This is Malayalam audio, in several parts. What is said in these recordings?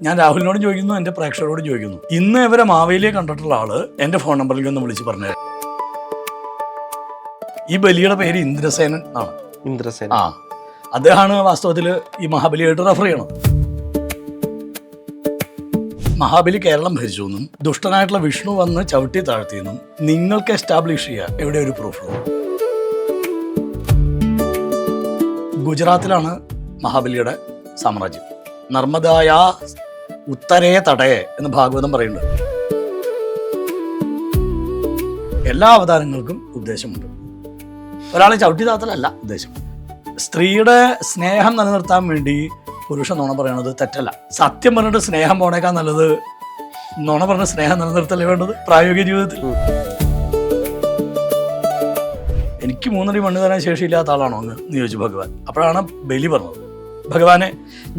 ഞാൻ രാഹുലിനോടും ചോദിക്കുന്നു, എൻ്റെ പ്രേക്ഷകരോടും ചോദിക്കുന്നു. ഇന്ന് ഇവരെ മാവേലിയെ കണ്ടിട്ടുള്ള ആള് എൻ്റെ ഫോൺ നമ്പറിലേക്ക് ഒന്ന് വിളിച്ച് പറഞ്ഞു. ഈ ബലിയുടെ പേര് ഇന്ദ്രസേനൻ ആണ്. ഇന്ദ്രസേന. ആ, അദ്ദേഹമാണ് വാസ്തവത്തിൽ ഈ മഹാബലിയായിട്ട് റെഫർ ചെയ്യണത്. മഹാബലി കേരളം ഭരിച്ചു എന്നും ദുഷ്ടനായിട്ടുള്ള വിഷ്ണു വന്ന് ചവിട്ടി താഴ്ത്തിയെന്നും നിങ്ങൾക്ക് എസ്റ്റാബ്ലിഷ് ചെയ്യുക എവിടെ ഒരു പ്രൂഫ്? ഗുജറാത്തിലാണ് മഹാബലിയുടെ സാമ്രാജ്യം. നർമ്മദായ ഉത്തരേ തടയെ എന്ന് ഭാഗവതം പറയുന്നുണ്ട്. എല്ലാ അവതാരങ്ങൾക്കും ഉദ്ദേശമുണ്ട്. ഒരാളെ ചവിട്ടി താത്തലല്ല ഉദ്ദേശം. സ്ത്രീയുടെ സ്നേഹം നിലനിർത്താൻ വേണ്ടി പുരുഷ നുണ പറയണത് തെറ്റല്ല. സത്യം പറഞ്ഞിട്ട് സ്നേഹം പോണേക്കാൾ നല്ലത് നുണ പറഞ്ഞ സ്നേഹം നിലനിർത്തല്ലേ വേണ്ടത് പ്രായോഗിക ജീവിതത്തിൽ. എനിക്ക് 3 അടി മണ്ണ് തരാൻ ശേഷിയില്ലാത്ത ആളാണോ അങ്ങ് എന്ന് ചോദിച്ചു ഭഗവാൻ. അപ്പോഴാണ് ബലി പറഞ്ഞത്, ഭഗവാനെ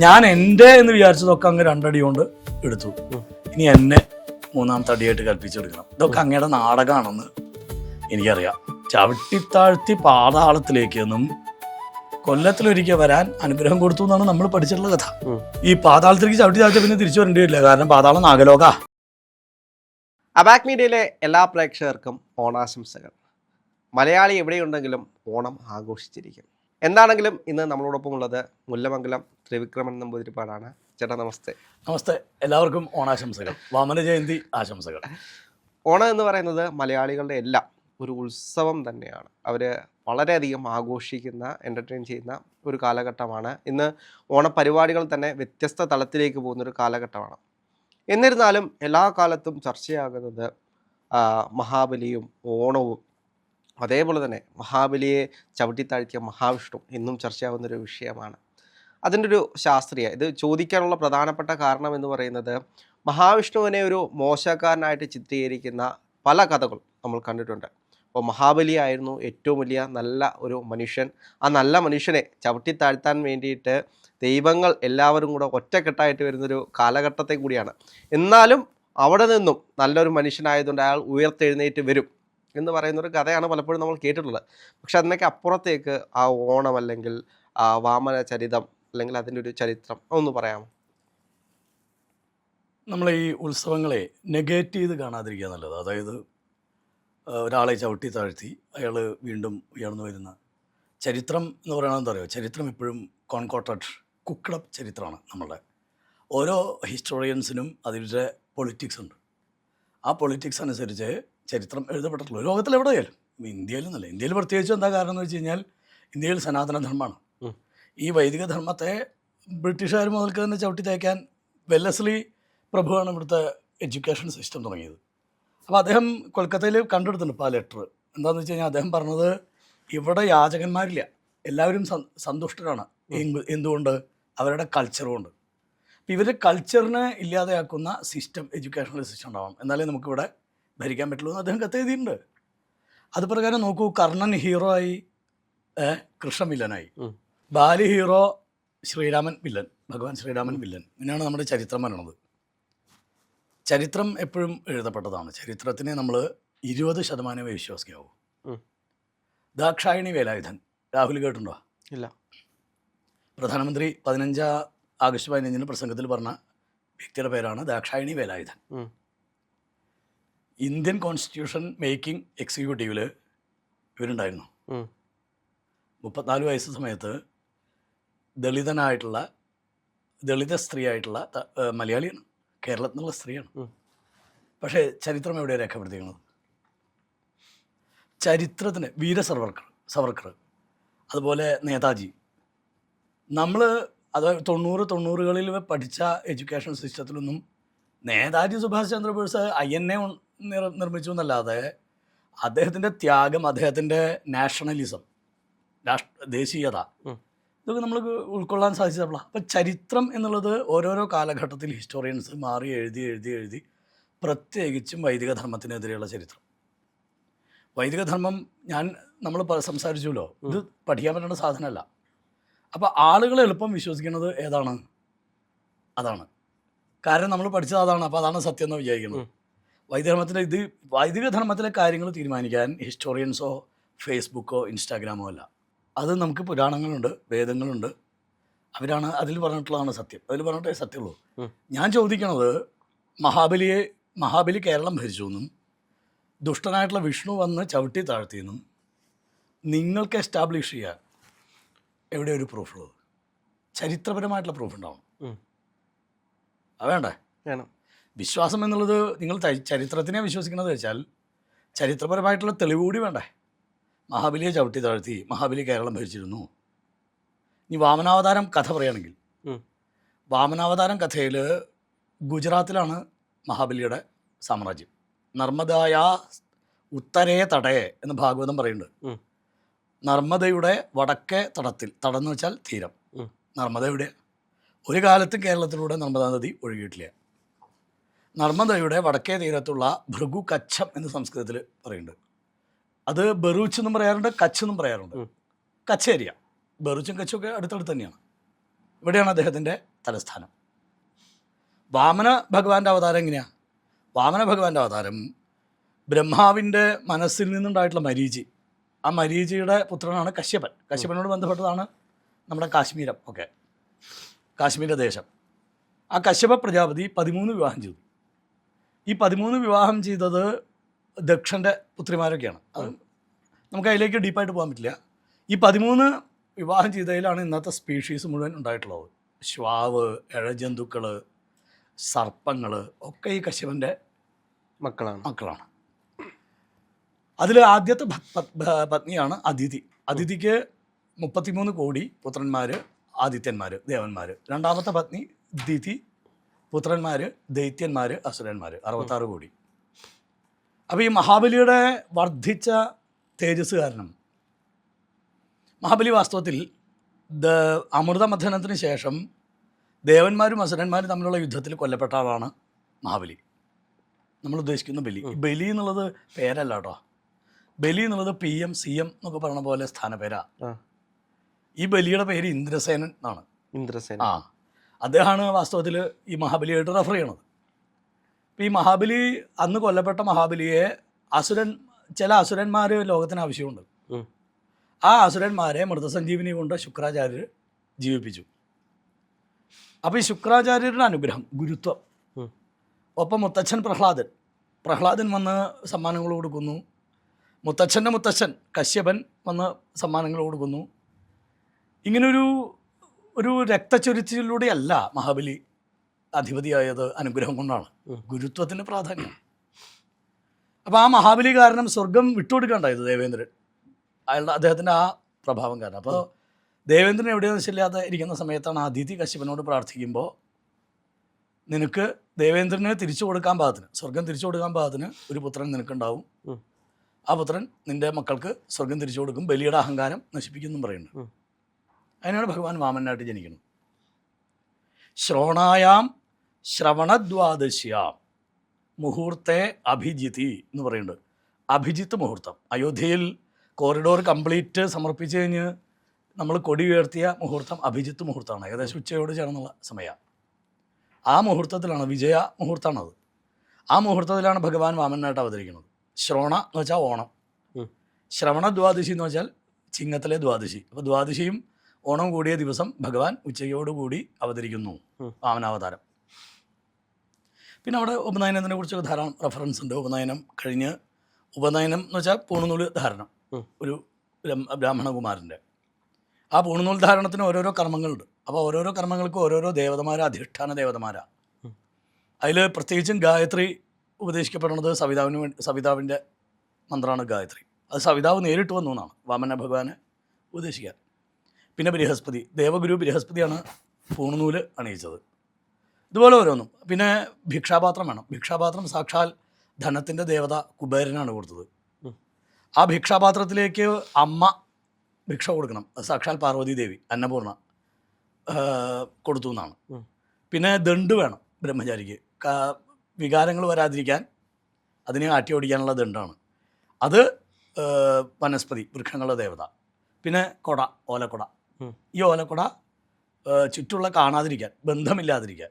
ഞാൻ എൻ്റെ എന്ന് വിചാരിച്ചതൊക്കെ അങ്ങ് 2 അടി കൊണ്ട് എടുത്തു, ഇനി എന്നെ 3ാമത്തെ അടിയായിട്ട് കൽപ്പിച്ചെടുക്കണം. ഇതൊക്കെ അങ്ങയുടെ നാടകമാണെന്ന് എനിക്കറിയാം. ചവിട്ടിത്താഴ്ത്തി പാതാളത്തിലേക്കൊന്നും കൊല്ലത്തിലൊരിക്കൽ വരാൻ അനുഗ്രഹം കൊടുത്തു എന്നാണ് നമ്മൾ പഠിച്ചിട്ടുള്ള കഥ. ഈ പാതാളത്തിലേക്ക് ചവിട്ടി താഴ്ച പിന്നെ തിരിച്ചു വരേണ്ടി വരില്ല, കാരണം പാതാളം നാഗലോക. അബാക് മീഡിയയിലെ എല്ലാ പ്രേക്ഷകർക്കും ഓണാശംസകൾ. മലയാളി എവിടെയുണ്ടെങ്കിലും ഓണം ആഘോഷിച്ചിരിക്കും. എന്താണെങ്കിലും ഇന്ന് നമ്മളോടൊപ്പം ഉള്ളത് മുല്ലമംഗലം ത്രിവിക്രമൻ നമ്പൂതിരിപ്പാടാണ്. ചേട്ടാ നമസ്തേ. നമസ്തേ, എല്ലാവർക്കും ഓണാശംസകൾ, വാമന ജയന്തി ആശംസകൾ. ഓണം എന്ന് പറയുന്നത് മലയാളികളുടെ എല്ലാം ഒരു ഉത്സവം തന്നെയാണ്. അവർ വളരെയധികം ആഘോഷിക്കുന്ന, എൻ്റർടൈൻ ചെയ്യുന്ന ഒരു കാലഘട്ടമാണ്. ഇന്ന് ഓണപരിപാടികൾ തന്നെ വ്യത്യസ്ത തലത്തിലേക്ക് പോകുന്നൊരു കാലഘട്ടമാണ്. എന്നിരുന്നാലും എല്ലാ കാലത്തും ചർച്ചയാകുന്നത് മഹാബലിയും ഓണവും, അതേപോലെ തന്നെ മഹാബലിയെ ചവിട്ടിത്താഴ്ത്തിയ മഹാവിഷ്ണു ഇന്നും ചർച്ചയാകുന്നൊരു വിഷയമാണ്. അതിൻ്റെ ഒരു ശാസ്ത്രീയ ഇത് ചോദിക്കാനുള്ള പ്രധാനപ്പെട്ട കാരണം എന്ന് പറയുന്നത്, മഹാവിഷ്ണുവിനെ ഒരു മോശക്കാരനായിട്ട് ചിത്രീകരിക്കുന്ന പല കഥകൾ നമ്മൾ കണ്ടിട്ടുണ്ട്. അപ്പോൾ മഹാബലി ആയിരുന്നു ഏറ്റവും വലിയ നല്ല ഒരു മനുഷ്യൻ. ആ നല്ല മനുഷ്യനെ ചവിട്ടിത്താഴ്ത്താൻ വേണ്ടിയിട്ട് ദൈവങ്ങൾ എല്ലാവരും കൂടെ ഒറ്റക്കെട്ടായിട്ട് വരുന്നൊരു കാലഘട്ടത്തെ കൂടിയാണ്. എന്നാലും അവിടെ നിന്നും നല്ലൊരു മനുഷ്യനായതുകൊണ്ട് അയാൾ ഉയർത്തെഴുന്നേറ്റ് വരും എന്ന് പറയുന്നൊരു കഥയാണ് പലപ്പോഴും നമ്മൾ കേട്ടിട്ടുള്ളത്. പക്ഷെ അതിനൊക്കെ അപ്പുറത്തേക്ക് ആ ഓണം അല്ലെങ്കിൽ വാമന ചരിതം അല്ലെങ്കിൽ അതിൻ്റെ ഒരു ചരിത്രം ഒന്ന് പറയാമോ? നമ്മൾ ഈ ഉത്സവങ്ങളെ നെഗേറ്റ് ചെയ്ത് കാണാതിരിക്കുക നല്ലത്. അതായത് ഒരാളെ ചവിട്ടി താഴ്ത്തി അയാൾ വീണ്ടും ഉയർന്നു വരുന്ന ചരിത്രം എന്ന് പറയുന്നത് എന്താ പറയുക, ചരിത്രം എപ്പോഴും കോൺകോട്ടഡ് കുക്കഡപ്പ് ചരിത്രമാണ്. നമ്മളുടെ ഓരോ ഹിസ്റ്റോറിയൻസിനും അതിൻ്റെ പൊളിറ്റിക്സ് ഉണ്ട്. ആ പൊളിറ്റിക്സ് അനുസരിച്ച് ചരിത്രം എഴുതപ്പെട്ടിട്ടുള്ളൂ. ലോകത്തിലെവിടെയായാലും, ഇന്ത്യയിലും നല്ല, ഇന്ത്യയിൽ പ്രത്യേകിച്ചും എന്താ കാരണം എന്ന് വെച്ച് കഴിഞ്ഞാൽ ഇന്ത്യയിൽ സനാതനധർമ്മമാണ്. ഈ വൈദിക ധർമ്മത്തെ ബ്രിട്ടീഷുകാർ മുതൽക്ക് തന്നെ ചവിട്ടി തേക്കാൻ വെല്ലസ്ലി പ്രഭുവാണ് ഇവിടുത്തെ എഡ്യൂക്കേഷൻ സിസ്റ്റം തുടങ്ങിയത്. അപ്പോൾ അദ്ദേഹം കൊൽക്കത്തയിൽ കണ്ടെടുത്തിട്ടുണ്ട് ഇപ്പോൾ ആ ലെറ്റർ. എന്താണെന്ന് വെച്ച് കഴിഞ്ഞാൽ അദ്ദേഹം പറഞ്ഞത്, ഇവിടെ യാചകന്മാരില്ല, എല്ലാവരും സന്തുഷ്ടരാണ്. എന്തുകൊണ്ട്? അവരുടെ കൾച്ചറുകൊണ്ട്. അപ്പോൾ ഇവരുടെ കൾച്ചറിനെ ഇല്ലാതെയാക്കുന്ന സിസ്റ്റം, എഡ്യൂക്കേഷണൽ സിസ്റ്റം ഉണ്ടാവണം, എന്നാലേ നമുക്കിവിടെ ഭരിക്കാൻ പറ്റുള്ളൂ എന്ന് അദ്ദേഹം കത്തെഴുതിയിട്ടുണ്ട്. അത് പ്രകാരം നോക്കൂ, കർണൻ ഹീറോ ആയി, കൃഷ്ണൻ വില്ലനായി, ബാലി ഹീറോ, ശ്രീരാമൻ വില്ലൻ, ഭഗവാൻ ശ്രീരാമൻ വില്ലൻ. ഇങ്ങനെയാണ് നമ്മുടെ ചരിത്രം വരണത്. ചരിത്രം എപ്പോഴും എഴുതപ്പെട്ടതാണ്. ചരിത്രത്തിനെ നമ്മൾ 20% വിശ്വസിക്കാവൂ. ദാക്ഷായണി വേലായുധൻ, രാഹുൽ കേട്ടുണ്ടോ? ഇല്ല. പ്രധാനമന്ത്രി 15 ആഗസ്റ്റ് 15 പ്രസംഗത്തിൽ പറഞ്ഞ വ്യക്തിയുടെ പേരാണ് Dakshayani Velayudhan. Indian constitution making എക്സിക്യൂട്ടീവിൽ ഇവരുണ്ടായിരുന്നു. 34 വയസ്സ് സമയത്ത് ദളിത സ്ത്രീയായിട്ടുള്ള മലയാളിയാണ്, കേരളത്തിൽ നിന്നുള്ള സ്ത്രീയാണ്. പക്ഷേ ചരിത്രം എവിടെയാണ് രേഖപ്പെടുത്തിയിരിക്കുന്നത്? ചരിത്രത്തിന് സവർക്കർ, അതുപോലെ നേതാജി, നമ്മൾ അത് 90-കളിൽ പഠിച്ച എഡ്യൂക്കേഷൻ സിസ്റ്റത്തിലൊന്നും നേതാജി സുഭാഷ് ചന്ദ്രബോസ് INA നിർമ്മിച്ചു എന്നല്ലാതെ അദ്ദേഹത്തിൻ്റെ ത്യാഗം, അദ്ദേഹത്തിൻ്റെ നാഷണലിസം, ദേശീയത, ഇതൊക്കെ നമ്മൾ ഉൾക്കൊള്ളാൻ സാധിച്ചിട്ടുള്ള. അപ്പം ചരിത്രം എന്നുള്ളത് ഓരോരോ കാലഘട്ടത്തിൽ ഹിസ്റ്റോറിയൻസ് മാറി എഴുതി പ്രത്യേകിച്ചും വൈദിക ധർമ്മത്തിനെതിരെയുള്ള ചരിത്രം. വൈദിക ധർമ്മം നമ്മൾ സംസാരിച്ചല്ലോ, ഇത് പഠിക്കാൻ പറ്റുന്ന സാധനമല്ല. അപ്പോൾ ആളുകൾ എളുപ്പം വിശ്വസിക്കുന്നത് ഏതാണ്? അതാണ്. കാരണം നമ്മൾ പഠിച്ചത് അതാണ്, അപ്പോൾ അതാണ് സത്യം എന്ന് വിചാരിക്കുന്നത്. വൈദിക ധർമ്മത്തിലെ കാര്യങ്ങൾ തീരുമാനിക്കാൻ ഹിസ്റ്റോറിയൻസോ ഫേസ്ബുക്കോ ഇൻസ്റ്റാഗ്രാമോ അല്ല. അത് നമുക്ക് പുരാണങ്ങളുണ്ട്, വേദങ്ങളുണ്ട്, അവരാണ് അതിൽ പറഞ്ഞിട്ടുള്ളതാണ് സത്യം. അതിൽ പറഞ്ഞിട്ടേ സത്യമുള്ളൂ. ഉം. ഞാൻ ചോദിക്കണത്, മഹാബലി കേരളം ഭരിച്ചു എന്നും ദുഷ്ടനായിട്ടുള്ള വിഷ്ണു വന്ന് ചവിട്ടി താഴ്ത്തിയെന്നും നിങ്ങൾക്ക് എസ്റ്റാബ്ലിഷ് ചെയ്യാൻ എവിടെ ഒരു പ്രൂഫുള്ളത്? ചരിത്രപരമായിട്ടുള്ള പ്രൂഫ് ഉണ്ടാവണം. ഉം. അത് വേണ്ടേ? വേണം. വിശ്വാസം എന്നുള്ളത് നിങ്ങൾ ചരിത്രത്തിനെ വിശ്വസിക്കണമെന്ന് വെച്ചാൽ ചരിത്രപരമായിട്ടുള്ള തെളിവ് കൂടി വേണ്ടേ? മഹാബലിയെ ചവിട്ടി താഴ്ത്തി മഹാബലി കേരളം ഭരിച്ചിരുന്നു. ഇനി വാമനാവതാരം കഥ പറയുകയാണെങ്കിൽ, ഉം. വാമനാവതാരം കഥയിൽ ഗുജറാത്തിലാണ് മഹാബലിയുടെ സാമ്രാജ്യം. നർമ്മദായ ഉത്തരേ തടയെ എന്ന് ഭാഗവതം പറയുന്നുണ്ട്. ഉം. നർമ്മദയുടെ വടക്കേ തടത്തിൽ, തടം വെച്ചാൽ തീരം. ഉം. നർമ്മദയുടെ ഒരു കാലത്തും കേരളത്തിലൂടെ നർമ്മദാ നദി ഒഴുകിയിട്ടില്ല. നർമ്മദയുടെ വടക്കേ തീരത്തുള്ള ഭൃഗു കച്ഛം എന്ന് സംസ്കൃതത്തിൽ പറയുന്നുണ്ട്. അത് ബറൂച്ച് എന്നും പറയാറുണ്ട്, കച്ച് എന്നും പറയാറുണ്ട്. ഉം. കച്ച് ഏരിയ, ബറൂച്ചും കച്ചും ഒക്കെ അടുത്തടുത്ത് തന്നെയാണ്. ഇവിടെയാണ് അദ്ദേഹത്തിൻ്റെ തലസ്ഥാനം. വാമന ഭഗവാന്റെ അവതാരം എങ്ങനെയാണ്? വാമന ഭഗവാന്റെ അവതാരം ബ്രഹ്മാവിൻ്റെ മനസ്സിൽ നിന്നുണ്ടായിട്ടുള്ള മരീചി, ആ മരീചിയുടെ പുത്രനാണ് കശ്യപൻ. കശ്യപനോട് ബന്ധപ്പെട്ടതാണ് നമ്മുടെ കാശ്മീരം ഒക്കെ, കാശ്മീര ദേശം. ആ കശ്യപ പ്രജാപതി 13 വിവാഹം ചെയ്തു. ഈ 13 വിവാഹം ചെയ്തത് ദക്ഷൻ്റെ പുത്രിമാരൊക്കെയാണ്. അത് നമുക്ക് അതിലേക്ക് ഡീപ്പായിട്ട് പോകാൻ പറ്റില്ല. ഈ 13 വിവാഹം ചെയ്തതിലാണ് ഇന്നത്തെ സ്പീഷീസ് മുഴുവൻ ഉണ്ടായിട്ടുള്ളത്. ശ്വാവ്, ഇഴജന്തുക്കൾ, സർപ്പങ്ങൾ ഒക്കെ ഈ കശ്യപൻ്റെ മക്കളാണ്. അതിൽ ആദ്യത്തെ പത്നിയാണ് അദിതി. അദിതിക്ക് 33 കോടി പുത്രന്മാർ, ആദിത്യന്മാർ, ദേവന്മാർ. രണ്ടാമത്തെ പത്നി ദിതി, പുത്രന്മാർ, ദൈത്യന്മാർ, അസുരന്മാർ, 66 കോടി. അപ്പോൾ ഈ മഹാബലിയുടെ വർദ്ധിച്ച തേജസ് കാരണം മഹാബലി വാസ്തവത്തിൽ അമൃതമഥനത്തിന് ശേഷം ദേവന്മാരും അസുരന്മാരും തമ്മിലുള്ള യുദ്ധത്തിൽ കൊല്ലപ്പെട്ട ആളാണ് മഹാബലി. നമ്മൾ ഉദ്ദേശിക്കുന്ന ബലി. ഈ ബലി എന്നുള്ളത് പേരല്ല കേട്ടോ. ബലി എന്നുള്ളത് PM CM എന്നൊക്കെ പറഞ്ഞ പോലെ സ്ഥാനപ്പേരാ. ഈ ബലിയുടെ പേര് ഇന്ദ്രസേനൻ എന്നാണ്. ഇന്ദ്രസേന. അദ്ദേഹമാണ് വാസ്തവത്തിൽ ഈ മഹാബലിയായിട്ട് റെഫർ ചെയ്യണത്. അപ്പോൾ ഈ മഹാബലി, അന്ന് കൊല്ലപ്പെട്ട മഹാബലിയെ ചില അസുരന്മാർ ലോകത്തിന് ആവശ്യമുണ്ട്. ആ അസുരന്മാരെ മൃതസഞ്ജീവിനി കൊണ്ട് ശുക്രാചാര്യർ ജീവിപ്പിച്ചു. അപ്പോൾ ഈ ശുക്രാചാര്യരുടെ അനുഗ്രഹം, ഗുരുത്വം, ഒപ്പം മുത്തച്ഛൻ പ്രഹ്ലാദൻ വന്ന് സമ്മാനങ്ങൾ കൊടുക്കുന്നു. മുത്തച്ഛൻ്റെ മുത്തച്ഛൻ കശ്യപൻ വന്ന് സമ്മാനങ്ങൾ കൊടുക്കുന്നു. ഇങ്ങനൊരു രക്തച്ചൊരിച്ചിലൂടെയല്ല മഹാബലി അധിപതിയായത്, അനുഗ്രഹം കൊണ്ടാണ്. ഗുരുത്വത്തിന് പ്രാധാന്യം. അപ്പോൾ ആ മഹാബലി കാരണം സ്വർഗം വിട്ടുകൊടുക്കാണ്ടായത് ദേവേന്ദ്രൻ, അദ്ദേഹത്തിൻ്റെ ആ പ്രഭാവം കാരണം. അപ്പോൾ ദേവേന്ദ്രൻ എവിടെയെന്ന് വെച്ചില്ലാതെ ഇരിക്കുന്ന സമയത്താണ് അദിതി കശ്യപനോട് പ്രാർത്ഥിക്കുമ്പോൾ, നിനക്ക് ദേവേന്ദ്രന് തിരിച്ചു കൊടുക്കാൻ പാകത്തിന്, സ്വർഗം തിരിച്ചു കൊടുക്കാൻ പാകത്തിന് ഒരു പുത്രൻ നിനക്കുണ്ടാവും. ആ പുത്രൻ നിൻ്റെ മക്കൾക്ക് സ്വർഗം തിരിച്ചു കൊടുക്കും, ബലിയുടെ അഹങ്കാരം നശിപ്പിക്കുമെന്നും പറയുന്നുണ്ട്. അതിനാണ് ഭഗവാൻ വാമനായിട്ട് ജനിക്കുന്നത്. ശ്രോണായാം ശ്രവണദ്വാദശ്യാം മുഹൂർത്തെ അഭിജിതി എന്ന് പറയുന്നുണ്ട്. അഭിജിത്ത് മുഹൂർത്തം. അയോധ്യയിൽ കോറിഡോർ കംപ്ലീറ്റ് സമർപ്പിച്ച് കഴിഞ്ഞ് നമ്മൾ കൊടി ഉയർത്തിയ മുഹൂർത്തം അഭിജിത്ത് മുഹൂർത്തമാണ്. ഏകദേശം ഉച്ചയോട് ചേർന്നുള്ള സമയമാണ്. ആ മുഹൂർത്തത്തിലാണ്, വിജയ മുഹൂർത്തമാണത്. ആ മുഹൂർത്തത്തിലാണ് ഭഗവാൻ വാമനായിട്ട് അവതരിക്കുന്നത്. ശ്രോണ എന്ന് വെച്ചാൽ ഓണം, ശ്രവണ ദ്വാദശി എന്ന് വെച്ചാൽ ചിങ്ങത്തിലെ ദ്വാദശി. അപ്പോൾ ദ്വാദശിയും ഓണം കൂടിയ ദിവസം ഭഗവാൻ ഉച്ചയോടുകൂടി അവതരിക്കുന്നു വാമനാവതാരം. പിന്നെ അവിടെ ഉപനയനത്തിനെ കുറിച്ച് ധാരാളം റെഫറൻസ് ഉണ്ട്. ഉപനയനം കഴിഞ്ഞ്, ഉപനയനം എന്ന് വെച്ചാൽ പൂണുനൂല് ധാരണം, ഒരു ബ്രാഹ്മണകുമാരൻ്റെ. ആ പൂണുനൂൽ ധാരണത്തിന് ഓരോരോ കർമ്മങ്ങളുണ്ട്. അപ്പോൾ ഓരോരോ കർമ്മങ്ങൾക്കും ഓരോരോ ദേവതമാരാ, അധിഷ്ഠാന ദേവതമാരാ. അതിൽ പ്രത്യേകിച്ചും ഗായത്രി ഉപദേശിക്കപ്പെടുന്നത് സവിതാവിൻ്റെ മന്ത്രമാണ് ഗായത്രി. അത് സവിതാവ് നേരിട്ട് വന്നു എന്നാണ് വാമന ഭഗവാനെ ഉപദേശിക്കാൻ. പിന്നെ ബൃഹസ്പതി, ദേവഗുരു ബൃഹസ്പതിയാണ് പൂണുനൂല് അണിയിച്ചത്. ഇതുപോലെ ഓരോന്നും. പിന്നെ ഭിക്ഷാപാത്രം വേണം. ഭിക്ഷാപാത്രം സാക്ഷാൽ ധനത്തിൻ്റെ ദേവത കുബേരനാണ് കൊടുത്തത്. ആ ഭിക്ഷാപാത്രത്തിലേക്ക് അമ്മ ഭിക്ഷ കൊടുക്കണം. അത് സാക്ഷാൽ പാർവതി ദേവി അന്നപൂർണ കൊടുത്തു എന്നാണ്. പിന്നെ ദണ്ട് വേണം ബ്രഹ്മചാരിക്ക്, വികാരങ്ങൾ വരാതിരിക്കാൻ അതിനെ ആട്ടി ഓടിക്കാനുള്ള ദണ്ടാണ്. അത് വനസ്പതി, വൃക്ഷങ്ങളുടെ ദേവത. പിന്നെ കൊട, ഓലക്കൊട. ഈ ഓലക്കൊട ചുറ്റുള്ള കാണാതിരിക്കാൻ, ബന്ധമില്ലാതിരിക്കാൻ,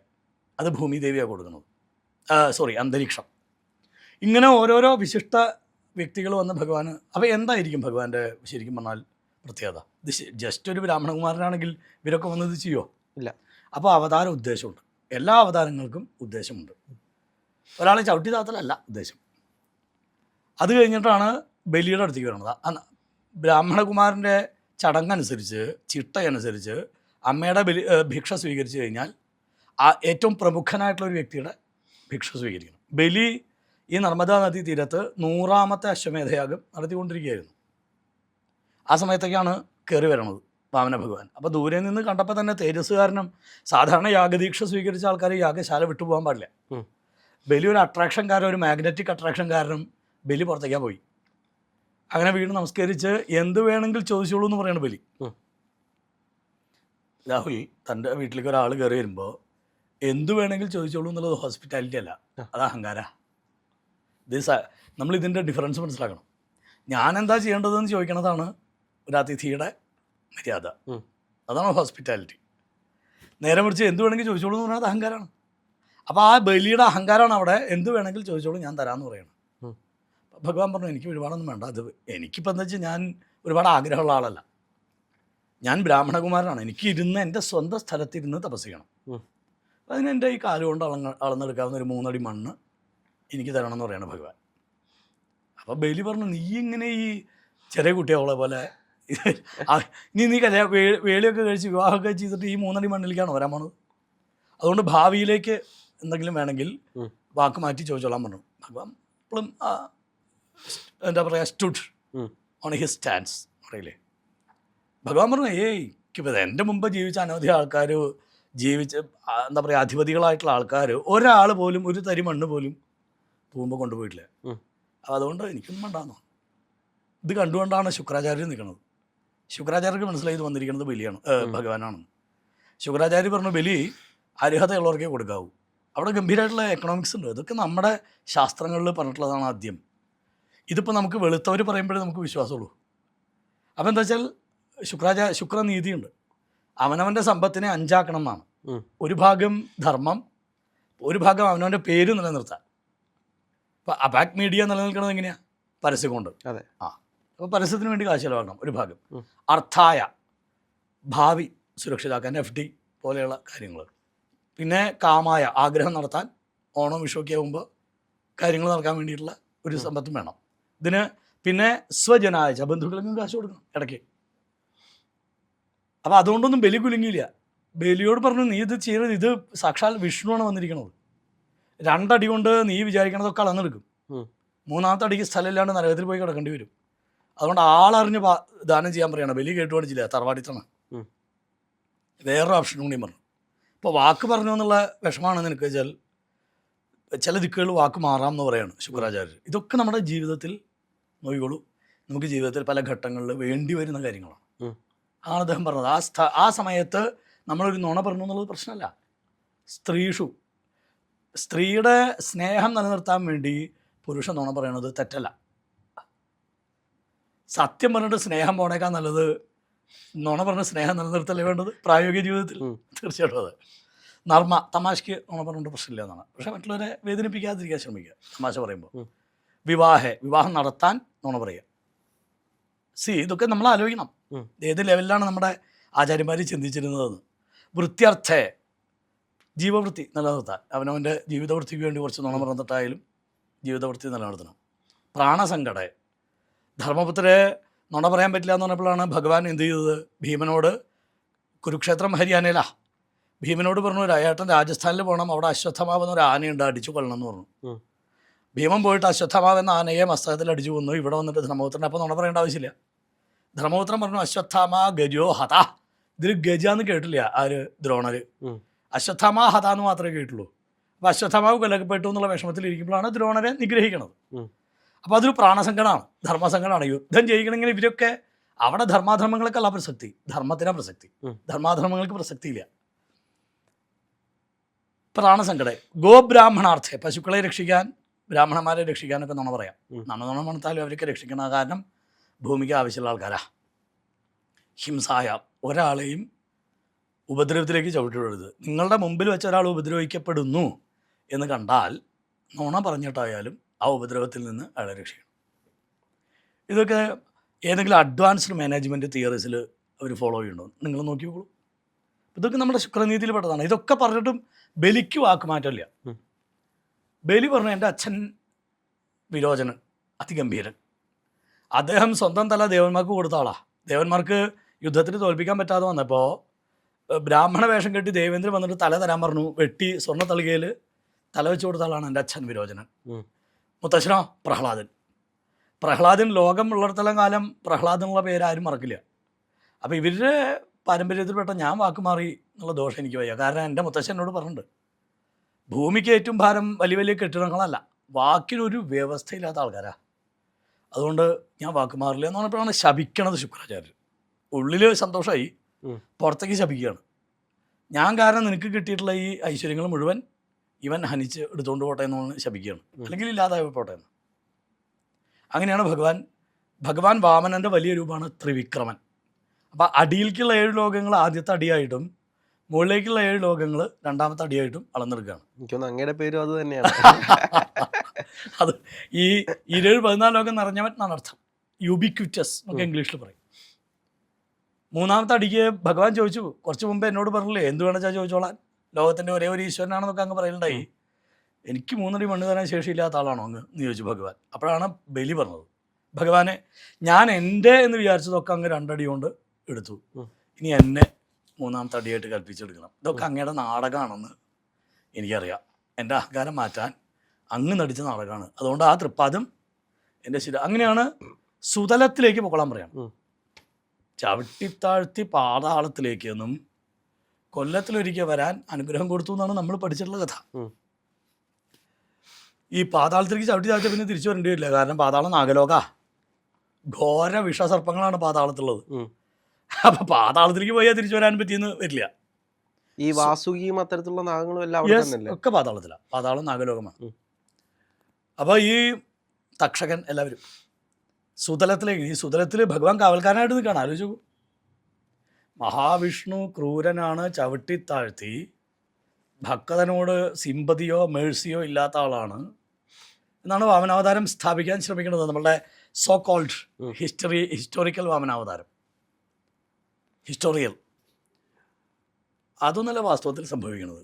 അത് ഭൂമിദേവിയാണ് കൊടുക്കുന്നത്. അന്തരീക്ഷം. ഇങ്ങനെ ഓരോരോ വിശിഷ്ട വ്യക്തികൾ വന്ന് ഭഗവാന്. അപ്പോൾ എന്തായിരിക്കും ഭഗവാന്റെ ശരിക്കും പറഞ്ഞാൽ പ്രത്യേകത? ഇത് ജസ്റ്റ് ഒരു ബ്രാഹ്മണകുമാരനാണെങ്കിൽ ഇവരൊക്കെ വന്നത് ചെയ്യുമോ? ഇല്ല. അപ്പോൾ അവതാര ഉദ്ദേശമുണ്ട്. എല്ലാ അവതാരങ്ങൾക്കും ഉദ്ദേശമുണ്ട്. ഒരാളെ ചവിട്ടി താത്തലല്ല ഉദ്ദേശം. അത് കഴിഞ്ഞിട്ടാണ് ബലിയുടെ അടുത്തേക്ക് വരുന്നത്. ബ്രാഹ്മണകുമാരൻ്റെ ചടങ്ങനുസരിച്ച്, ചിട്ടയനുസരിച്ച് അമ്മയുടെ ഭിക്ഷ സ്വീകരിച്ചു കഴിഞ്ഞാൽ ഏറ്റവും പ്രമുഖനായിട്ടുള്ള ഒരു വ്യക്തിയുടെ ഭിക്ഷ സ്വീകരിക്കണം. ബലി ഈ നർമ്മദാ നദീ തീരത്ത് 100ാമത്തെ അശ്വമേധയാഗം നടത്തിക്കൊണ്ടിരിക്കുകയായിരുന്നു. ആ സമയത്തൊക്കെയാണ് കയറി വരണത് വാമന ഭഗവാൻ. അപ്പോൾ ദൂരെ നിന്ന് കണ്ടപ്പോൾ തന്നെ തേജസ് കാരണം സാധാരണ യാഗദീക്ഷ സ്വീകരിച്ച ആൾക്കാർ യാഗശാല വിട്ടുപോകാൻ പാടില്ല. ബലി ഒരു അട്രാക്ഷൻ കാരണം, ഒരു മാഗ്നറ്റിക് അട്രാക്ഷൻ കാരണം ബലി പുറത്തേക്കാൻ പോയി. അങ്ങനെ വീണ് നമസ്കരിച്ച് എന്ത് വേണമെങ്കിൽ ചോദിച്ചോളൂ എന്ന് പറയണ ബലി. രാഹുൽ തൻ്റെ വീട്ടിലേക്ക് ഒരാൾ കയറി വരുമ്പോൾ എന്ത് വേണമെങ്കിൽ ചോദിച്ചോളൂ എന്നുള്ളത് ഹോസ്പിറ്റാലിറ്റി അല്ല, അത് അഹങ്കാര. നമ്മൾ ഇതിൻ്റെ ഡിഫറൻസ് മനസ്സിലാക്കണം. ഞാൻ എന്താ ചെയ്യേണ്ടതെന്ന് ചോദിക്കണതാണ് ഒരു അതിഥിയുടെ മര്യാദ, അതാണ് ഹോസ്പിറ്റാലിറ്റി. നേരെ മറിച്ച് എന്ത് വേണമെങ്കിൽ ചോദിച്ചോളൂ എന്ന് പറഞ്ഞാൽ അഹങ്കാരമാണ്. അപ്പോൾ ആ ബലിയുടെ അഹങ്കാരമാണ് അവിടെ. എന്ത് വേണമെങ്കിൽ ചോദിച്ചോളൂ, ഞാൻ തരാമെന്ന് പറയണം. ഭഗവാൻ പറഞ്ഞു എനിക്ക് ഒരുപാടൊന്നും വേണ്ട. അത് എനിക്കിപ്പോൾ എന്താ വെച്ചാൽ ഞാൻ ഒരുപാട് ആഗ്രഹമുള്ള ആളല്ല, ഞാൻ ബ്രാഹ്മണകുമാരനാണ്. എനിക്ക് ഇരുന്ന് എൻ്റെ സ്വന്തം സ്ഥലത്തിരുന്ന് തപസ് ചെയ്യണം. അതിന് എൻ്റെ ഈ കാലുകൊണ്ട് അളന്നെടുക്കാവുന്ന ഒരു 3 അടി മണ്ണ് എനിക്ക് തരണം എന്ന് പറയണം ഭഗവാൻ. അപ്പോൾ ബലി പറഞ്ഞു നീ ഇങ്ങനെ ഈ ചെറിയ കുട്ടികളെ പോലെ നീ വേളിയൊക്കെ കഴിച്ച് വിവാഹമൊക്കെ ചെയ്തിട്ട് ഈ 3 അടി മണ്ണിലേക്കാണ് വരാൻ പോണത്. അതുകൊണ്ട് ഭാവിയിലേക്ക് എന്തെങ്കിലും വേണമെങ്കിൽ വാക്ക് മാറ്റി ചോദിച്ചോളാൻ പറഞ്ഞു. ഭഗവാൻ ഇപ്പോഴും എന്താ പറയുക സ്റ്റുഡ് ഓൺ ഹിസ് സ്റ്റാൻഡ്സ് പറയില്ലേ. ഭഗവാൻ പറഞ്ഞു ഇപ്പോൾ എൻ്റെ മുമ്പ് ജീവിച്ച അനവധി ആൾക്കാർ, ജീവിച്ച് എന്താ പറയുക അധിപതികളായിട്ടുള്ള ആൾക്കാർ ഒരാൾ പോലും ഒരു തരി മണ്ണ് പോലും തൂമ്പ് കൊണ്ടുപോയിട്ടില്ല. അപ്പോൾ അതുകൊണ്ട് എനിക്കൊന്നും വേണ്ടാന്നോ. ഇത് കണ്ടുകൊണ്ടാണ് ശുക്രാചാര്യർ നിൽക്കുന്നത്. ശുക്രാചാര്യർക്ക് മനസ്സിലായി ഇത് വന്നിരിക്കുന്നത് ബലിയാണ്, ഭഗവാനാണെന്ന്. ശുക്രാചാര്യ പറഞ്ഞു ബലി അർഹതയുള്ളവർക്കേ കൊടുക്കാവൂ. അവിടെ ഗംഭീരമായിട്ടുള്ള എക്കണോമിക്സ് ഉണ്ട്. ഇതൊക്കെ നമ്മുടെ ശാസ്ത്രങ്ങളിൽ പറഞ്ഞിട്ടുള്ളതാണ് ആദ്യം. ഇതിപ്പോൾ നമുക്ക് വെളുത്തവർ പറയുമ്പോഴേ നമുക്ക് വിശ്വാസമുള്ളൂ. അപ്പോൾ എന്താ വെച്ചാൽ ശുക്രനീതിയുണ്ട്. അവനവൻ്റെ സമ്പത്തിനെ 5 ആക്കണം എന്നാണ്. ഒരു ഭാഗം ധർമ്മം, ഒരു ഭാഗം അവനവൻ്റെ പേര് നിലനിർത്താൻ. ഇപ്പോൾ അബാക് മീഡിയ നിലനിൽക്കുന്നത് എങ്ങനെയാണ്? പരസ്യം കൊണ്ട്. അതെ. അപ്പോൾ പരസ്യത്തിന് വേണ്ടി കാശ് ചിലവാക്കണം ഒരു ഭാഗം. അർത്ഥായ ഭാവി സുരക്ഷിതാക്കാൻ FD പോലെയുള്ള കാര്യങ്ങൾ. പിന്നെ കാമായ ആഗ്രഹം നടത്താൻ, ഓണം വിഷുവൊക്കെ ആകുമ്പോൾ കാര്യങ്ങൾ നടക്കാൻ വേണ്ടിയിട്ടുള്ള ഒരു സമ്പത്തും വേണം. ഇതിന് പിന്നെ സ്വജനായ ബന്ധുക്കൾക്കും കാശ് കൊടുക്കണം ഇടയ്ക്ക്. അപ്പോൾ അതുകൊണ്ടൊന്നും ബലി കുലുങ്ങിയില്ല. ബലിയോട് പറഞ്ഞു നീ ഇത് ചെയ്യരുത്, ഇത് സാക്ഷാൽ വിഷ്ണുവാണ് വന്നിരിക്കുന്നത്. 2 അടി കൊണ്ട് നീ വിചാരിക്കണതൊക്കെ അളന്നെടുക്കും. 3ാമത്തെ അടിക്ക് സ്ഥലമില്ലാണ്ട് നരകത്തിൽ പോയി കിടക്കേണ്ടി വരും. അതുകൊണ്ട് ആളറിഞ്ഞ് ദാനം ചെയ്യാൻ പറയണം. ബലി കേട്ടു പഠിച്ചില്ല, തറവാടിത്തണ. വേറൊരു ഓപ്ഷൻ കൂടി പറഞ്ഞു. ഇപ്പോൾ വാക്ക് പറഞ്ഞു എന്നുള്ള വിഷമാണെന്ന് എനിക്ക് വെച്ചാൽ ചില ദിക്കുകൾ വാക്ക് മാറാം എന്ന് പറയാണ് ശുക്രാചാര്യർ. ഇതൊക്കെ നമ്മുടെ ജീവിതത്തിൽ നോക്കിക്കോളൂ, നമുക്ക് ജീവിതത്തിൽ പല ഘട്ടങ്ങളിൽ വേണ്ടി വരുന്ന കാര്യങ്ങളാണ്. ആണ് അദ്ദേഹം പറഞ്ഞത്. ആ സമയത്ത് നമ്മളൊരു നുണ പറഞ്ഞു എന്നുള്ളത് പ്രശ്നമല്ല. സ്ത്രീയുടെ സ്നേഹം നിലനിർത്താൻ വേണ്ടി പുരുഷ നുണ പറയണത് തെറ്റല്ല. സത്യം പറഞ്ഞിട്ട് സ്നേഹം പോണേക്കാൾ നല്ലത് നുണ പറഞ്ഞ സ്നേഹം നിലനിർത്തല്ലേ വേണ്ടത് പ്രായോഗിക ജീവിതത്തിൽ. തീർച്ചയായിട്ടും അത് തമാശയ്ക്ക് നുണ പറഞ്ഞിട്ട് പ്രശ്നമില്ല എന്നാണ്. പക്ഷെ മറ്റുള്ളവരെ വേദനിപ്പിക്കാതിരിക്കാൻ ശ്രമിക്കുക. തമാശ പറയുമ്പോൾ വിവാഹം നടത്താൻ നുണ പറയുക. ഇതൊക്കെ നമ്മൾ ആലോചിക്കണം. ഏത് ലെവലിലാണ് നമ്മുടെ ആചാര്യന്മാർ ചിന്തിച്ചിരുന്നതെന്ന്. വൃത്യർത്ഥ ജീവവൃത്തി നിലനിർത്താൻ, അവനവൻ്റെ ജീവിതവൃത്തിക്ക് വേണ്ടി കുറച്ച് നുണ പറഞ്ഞിട്ടായാലും ജീവിതവൃത്തി നിലനിർത്തണം. പ്രാണസങ്കട ധർമ്മപുത്രരെ നുണ പറയാൻ പറ്റില്ല എന്ന് പറഞ്ഞപ്പോഴാണ് ഭഗവാൻ എന്ത് ചെയ്തത്? ഭീമനോട് കുരുക്ഷേത്രം ഹരിയാനയില ഭീമനോട് പറഞ്ഞു ഏട്ടൻ രാജസ്ഥാനിൽ പോകണം, അവിടെ അശ്വത്ഥമാവ് എന്നൊരു ആനയുണ്ട്, അടിച്ചു കൊല്ലണം എന്ന് പറഞ്ഞു. ഭീമൻ പോയിട്ട് അശ്വത്ഥമാവ് എന്ന ആനയെ മസ്തകത്തിൽ അടിച്ചു കൊന്നു. ഇവിടെ വന്നിട്ട് ധർമ്മപുത്രൻ അപ്പോൾ നുണ പറയേണ്ട ആവശ്യമില്ല. ധർമ്മപുത്രൻ പറഞ്ഞു അശ്വത്ഥാമ ഗജോ ഹത. ഇതിൽ ഗജ എന്ന് കേട്ടില്ല ആര്? ദ്രോണര്. അശ്വത്ഥാമ ഹത എന്ന് മാത്രമേ കേട്ടുള്ളൂ. അപ്പോൾ അശ്വത്ഥാമാവ് കൊല്ലപ്പെട്ടു എന്നുള്ള വിഷമത്തിലിരിക്കുമ്പോഴാണ് ദ്രോണരെ നിഗ്രഹിക്കുന്നത്. അപ്പോൾ അതൊരു പ്രാണസങ്കടമാണ്, ധർമ്മസങ്കടമാണ്. യുദ്ധം ചെയ്യിക്കണമെങ്കിൽ ഇവരൊക്കെ അവിടെ ധർമാധർമ്മങ്ങൾക്കല്ല പ്രസക്തി, ധർമ്മത്തിനാണ് പ്രസക്തി. ധർമാധർമ്മങ്ങൾക്ക് പ്രസക്തിയില്ല. പ്രാണസങ്കട ഗോബ്രാഹ്മണാർത്ഥ പശുക്കളെ രക്ഷിക്കാൻ, ബ്രാഹ്മണന്മാരെ രക്ഷിക്കാനൊക്കെ നുണ പറയാം. നുണ മണത്താലും അവരൊക്കെ രക്ഷിക്കണം. കാരണം ഭൂമിക്ക് ആവശ്യമുള്ള ആൾക്കാരാ. ഹിംസായ ഒരാളെയും ഉപദ്രവത്തിലേക്ക് ചവിട്ടിവിടരുത്. നിങ്ങളുടെ മുമ്പിൽ വെച്ച് ഒരാൾ ഉപദ്രവിക്കപ്പെടുന്നു എന്ന് കണ്ടാൽ നുണ പറഞ്ഞിട്ടായാലും ആ ഉപദ്രവത്തിൽ നിന്ന് അയാളെ രക്ഷിക്കണം. ഇതൊക്കെ ഏതെങ്കിലും അഡ്വാൻസ്ഡ് മാനേജ്മെൻറ്റ് തിയറീസിൽ അവർ ഫോളോ ചെയ്യുന്നുണ്ടോ നിങ്ങൾ നോക്കിക്കോളൂ. ഇതൊക്കെ നമ്മുടെ ശുക്രനീതിയിൽ പെട്ടതാണ്. ഇതൊക്കെ പറഞ്ഞിട്ടും ബലിക്ക് വാക്കുമാറ്റമില്ല. ബലി പറഞ്ഞു എൻ്റെ അച്ഛൻ വിരോചനൻ അതിഗംഭീരൻ, അദ്ദേഹം സ്വന്തം തല ദേവന്മാർക്ക് കൊടുത്ത ആളാണ്. ദേവന്മാർക്ക് യുദ്ധത്തിന് തോൽപ്പിക്കാൻ പറ്റാതെ വന്നപ്പോൾ ബ്രാഹ്മണ വേഷം കെട്ടി ദേവേന്ദ്രൻ വന്നിട്ട് തല തരാൻ പറഞ്ഞു. വെട്ടി സ്വർണ്ണ തളികയിൽ തല വെച്ച് കൊടുത്ത ആളാണ് എൻ്റെ അച്ഛൻ വിരോചനൻ. മുത്തശ്ശനോ പ്രഹ്ലാദൻ ലോകം ഉള്ളിടത്തോളം കാലം പ്രഹ്ലാദൻ എന്നുള്ള പേര് ആരും മറക്കില്ല. അപ്പോൾ ഇവരുടെ പാരമ്പര്യത്തിൽപ്പെട്ട ഞാൻ വാക്ക് മാറി എന്നുള്ള ദോഷം എനിക്ക് വയ്യ. കാരണം എൻ്റെ മുത്തശ്ശൻ എന്നോട് പറഞ്ഞിട്ടുണ്ട്, ഭൂമിക്ക് ഏറ്റവും ഭാരം വലിയ വലിയ കെട്ടിടങ്ങളല്ല, വാക്കിനൊരു വ്യവസ്ഥയില്ലാത്ത ആൾക്കാരാ, അതുകൊണ്ട് ഞാൻ വാക്ക് മാറില്ല എന്ന് പറഞ്ഞപ്പോഴാണ് ശപിക്കണത് ശുക്രാചാര്യർ. ഉള്ളിൽ സന്തോഷമായി, പുറത്തേക്ക് ശപിക്കുകയാണ്. ഞാൻ കാരണം നിനക്ക് കിട്ടിയിട്ടുള്ള ഈ ഐശ്വര്യങ്ങൾ മുഴുവൻ ഇവൻ ഹനിച്ച് എടുത്തുകൊണ്ട് പോട്ടെ എന്ന് ശപിക്കുകയാണ്, അല്ലെങ്കിൽ ഇല്ലാതായി പോട്ടെ എന്ന്. അങ്ങനെയാണ് ഭഗവാൻ വാമനൻ്റെ വലിയ രൂപമാണ് ത്രിവിക്രമൻ. അപ്പോൾ അടിയിലേക്കുള്ള 7 ലോകങ്ങൾ ആദ്യത്തെ അടിയായിട്ടും മുകളിലേക്കുള്ള 7 ലോകങ്ങൾ രണ്ടാമത്തെ അടിയായിട്ടും അളന്നെടുക്കുകയാണ്. എനിക്കൊന്ന് അങ്ങയുടെ പേരും അത് തന്നെയാണ്. അത് ഈ 14 ലോകം നിറഞ്ഞവൻ എന്നാണ് അർത്ഥം. യുബിക്വിറ്റസ് എന്നൊക്കെ ഇംഗ്ലീഷിൽ പറയും. മൂന്നാമത്തെ അടിക്ക് ഭഗവാൻ ചോദിച്ചു, കുറച്ച് മുമ്പ് എന്നോട് പറഞ്ഞില്ലേ എന്ത് വേണമെച്ചാൽ ചോദിച്ചോളാൻ, ലോകത്തിൻ്റെ ഒരേ ഒരു ഈശ്വരനാണെന്നൊക്കെ അങ്ങ് പറയലുണ്ടായി. എനിക്ക് 3 അടി മണ്ണ് തരാൻ ശേഷിയില്ലാത്ത ആളാണോ അങ്ങ് എന്ന് ചോദിച്ചു ഭഗവാൻ. അപ്പോഴാണ് ബലി പറഞ്ഞത്, ഭഗവാനെ ഞാൻ എൻ്റെ എന്ന് വിചാരിച്ചതൊക്കെ അങ്ങ് 2 അടി കൊണ്ട് എടുത്തു, ഇനി എന്നെ 3ാമത്തെ അടിയായിട്ട് കൽപ്പിച്ചെടുക്കണം. ഇതൊക്കെ അങ്ങയുടെ നാടകമാണെന്ന് എനിക്കറിയാം, എൻ്റെ അഹങ്കാരം മാറ്റാൻ അങ്ങ് നടിച്ച നാടകമാണ്, അതുകൊണ്ട് ആ തൃപ്പാദം എൻ്റെ ശിര. അങ്ങനെയാണ് സുതലത്തിലേക്ക് പൊക്കോളാൻ പറയാം. ചവിട്ടിത്താഴ്ത്തി പാതാളത്തിലേക്ക് എന്നും കൊല്ലത്തിലൊരിക്കൽ വരാൻ അനുഗ്രഹം കൊടുത്തു എന്നാണ് നമ്മൾ പഠിച്ചിട്ടുള്ള കഥ. ഈ പാതാളത്തിലേക്ക് ചവിട്ടി താഴ്ച പിന്നെ തിരിച്ചു വരേണ്ടി വരില്ല, കാരണം പാതാളം നാഗലോക, ഘോര വിഷസർപ്പങ്ങളാണ് പാതാളത്തുള്ളത്. അപ്പോൾ പാതാളത്തിലേക്ക് പോയാൽ തിരിച്ചു വരാൻ പറ്റിയെന്ന് വരില്ല. ഈ വാസുകിയും അത്തരത്തിലുള്ള നാഗങ്ങളും എല്ലാം ഒക്കെ പാതാളത്തിലാണ്, പാതാളം നാഗലോകമാണ്. അപ്പോൾ ഈ തക്ഷകൻ എല്ലാവരും സുതലത്തിലേക്ക്, ഈ സുതലത്തിൽ ഭഗവാൻ കാവൽക്കാരനായിട്ട് നിൽക്കുകയാണ്. ആലോചിച്ചു, മഹാവിഷ്ണു ക്രൂരനാണ്, ചവിട്ടിത്താഴ്ത്തി ഭക്തനോട് സിമ്പതിയോ മേഴ്സിയോ ഇല്ലാത്ത ആളാണ് എന്നാണ് വാമനാവതാരം സ്ഥാപിക്കാൻ ശ്രമിക്കുന്നത്. നമ്മളുടെ സോ കോൾഡ് ഹിസ്റ്റോറിക്കൽ വാമനാവതാരം, ഹിസ്റ്റോറിയൽ. അതൊന്നല്ല വാസ്തവത്തിൽ സംഭവിക്കുന്നത്.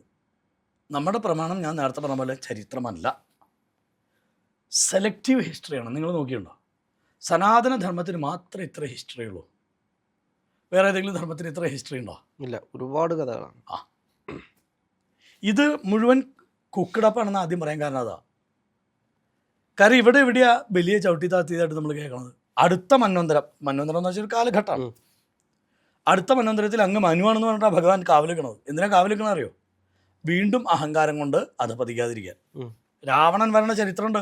നമ്മുടെ പ്രമാണം ഞാൻ നേരത്തെ പറഞ്ഞ പോലെ ചരിത്രമല്ല, സെലക്റ്റീവ് ഹിസ്റ്ററിയാണ്. നിങ്ങൾ നോക്കിയിട്ടുണ്ടോ, സനാതന ധർമ്മത്തിന് മാത്രമേ ഇത്ര ഹിസ്റ്ററി ഉള്ളൂ, വേറെ ഏതെങ്കിലും ധർമ്മത്തിന് ഇത്ര ഹിസ്റ്ററി ഉണ്ടോ? ഇല്ല, ഒരുപാട് കഥകളാണ്. ഇത് മുഴുവൻ കുക്കിടപ്പാണെന്ന് ആദ്യം പറയാൻ കാരണം അതാ. കാരണം ഇവിടെ എവിടെയാ വലിയ ചവിട്ടി താത്തിയതായിട്ട് നമ്മൾ കേൾക്കണത്? അടുത്ത മന്വന്തരം എന്ന് വെച്ചാൽ ഒരു കാലഘട്ടമാണ്. അടുത്ത മന്വന്തരത്തിൽ അങ്ങ് മനുവാണെന്ന് പറഞ്ഞിട്ടാണ് ഭഗവാൻ കാവലിക്കണത്. എന്തിനാ കാവലിക്കണത് അറിയോ? വീണ്ടും അഹങ്കാരം കൊണ്ട് അത് പതിക്കാതിരിക്കാൻ. രാവണൻ വരണ ചരിത്രമുണ്ട്.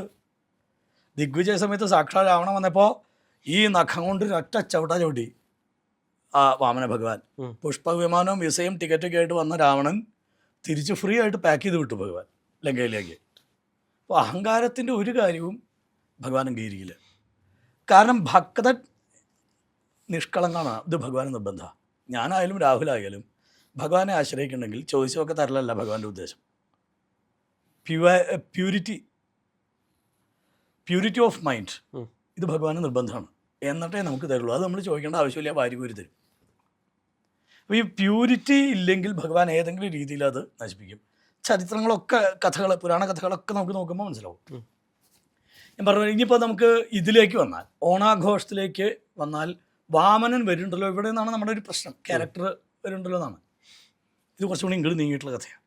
ദിഗ്വിജയ സമയത്ത് സാക്ഷാൽ രാവണൻ വന്നപ്പോൾ ഈ നഖം കൊണ്ട് ഒറ്റ ചവിട്ടി ആ വാമന ഭഗവാൻ. പുഷ്പവിമാനവും വിസയും ടിക്കറ്റൊക്കെ ആയിട്ട് വന്ന രാവണൻ തിരിച്ച് ഫ്രീ ആയിട്ട് പാക്ക് ചെയ്ത് വിട്ടു ഭഗവാൻ ലങ്കയിലേക്ക്. അപ്പോൾ അഹങ്കാരത്തിൻ്റെ ഒരു കാര്യവും ഭഗവാൻ അംഗീകരിക്കില്ല. കാരണം ഭക്തൻ നിഷ്കളങ്കാണ്, ഇത് ഭഗവാൻ നിർബന്ധമാണ്. ഞാനായാലും രാഹുലായാലും ഭഗവാനെ ആശ്രയിക്കുന്നുണ്ടെങ്കിൽ ചോദിച്ചതൊക്കെ തരലല്ല ഭഗവാന്റെ ഉദ്ദേശം. പ്യൂരിറ്റി ഓഫ് മൈൻഡ് ഇത് ഭഗവാന് നിർബന്ധമാണ്. എന്നിട്ടേ നമുക്ക് തരുള്ളൂ. അത് നമ്മൾ ചോദിക്കേണ്ട ആവശ്യമില്ല, വാരികോരി തരും. അപ്പോൾ ഈ പ്യൂരിറ്റി ഇല്ലെങ്കിൽ ഭഗവാൻ ഏതെങ്കിലും രീതിയിൽ അത് നശിപ്പിക്കും. ചരിത്രങ്ങളൊക്കെ കഥകൾ, പുരാണ കഥകളൊക്കെ നമുക്ക് നോക്കുമ്പോൾ മനസ്സിലാവും. ഞാൻ പറഞ്ഞു, ഇനിയിപ്പോൾ നമുക്ക് ഇതിലേക്ക് വന്നാൽ, ഓണാഘോഷത്തിലേക്ക് വന്നാൽ വാമനൻ വരുന്നുണ്ടല്ലോ ഇവിടെ നിന്നാണ് നമ്മുടെ ഒരു പ്രശ്നം. ക്യാരക്ടർ വരുന്നുണ്ടല്ലോ എന്നാണ്. ഇത് കുറച്ചുകൂടി ഇങ്ങോട്ട് നീങ്ങിയിട്ടുള്ള കഥയാണ്.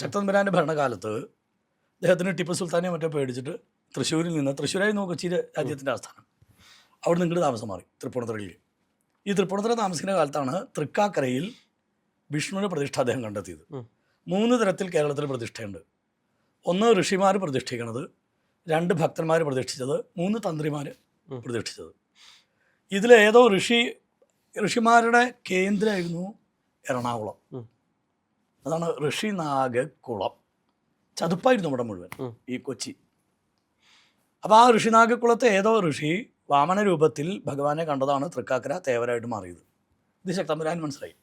ശക്തൻപുരാൻ്റെ ഭരണകാലത്ത് അദ്ദേഹത്തിന് ടിപ്പു സുൽത്താനെ മറ്റോ പേടിച്ചിട്ട് തൃശ്ശൂരിൽ നിന്ന്, തൃശ്ശൂരായിരുന്നു കൊച്ചി രാജ്യത്തിൻ്റെ ആസ്ഥാനം, അവിടെ നിന്ന് താമസം മാറി തൃപ്പൂണിത്തുറയിൽ. ഈ തൃപ്പൂണിത്തുറ താമസിക്കുന്ന കാലത്താണ് തൃക്കാക്കരയിൽ വിഷ്ണുവിൻ്റെ പ്രതിഷ്ഠ അദ്ദേഹം കണ്ടെത്തിയത്. 3 തരത്തിൽ കേരളത്തിൽ പ്രതിഷ്ഠയുണ്ട്. 1 ഋഷിമാർ പ്രതിഷ്ഠിക്കണത്, 2 ഭക്തന്മാർ പ്രതിഷ്ഠിച്ചത്, 3 തന്ത്രിമാർ പ്രതിഷ്ഠിച്ചത്. ഇതിലേതോ ഋഷിമാരുടെ കേന്ദ്രമായിരുന്നു എറണാകുളം. അതാണ് ഋഷിനാഗക്കുളം. ചതുപ്പായിരുന്നു ഇവിടെ മുഴുവൻ ഈ കൊച്ചി. അപ്പോൾ ആ ഋഷിനാഗക്കുളത്തെ ഏതോ ഋഷി വാമന രൂപത്തിൽ ഭഗവാനെ കണ്ടതാണ് തൃക്കാക്കര തേവരായിട്ട് മാറിയത്. ഇത് ശക്തൻപുരാൻ മനസ്സിലായി.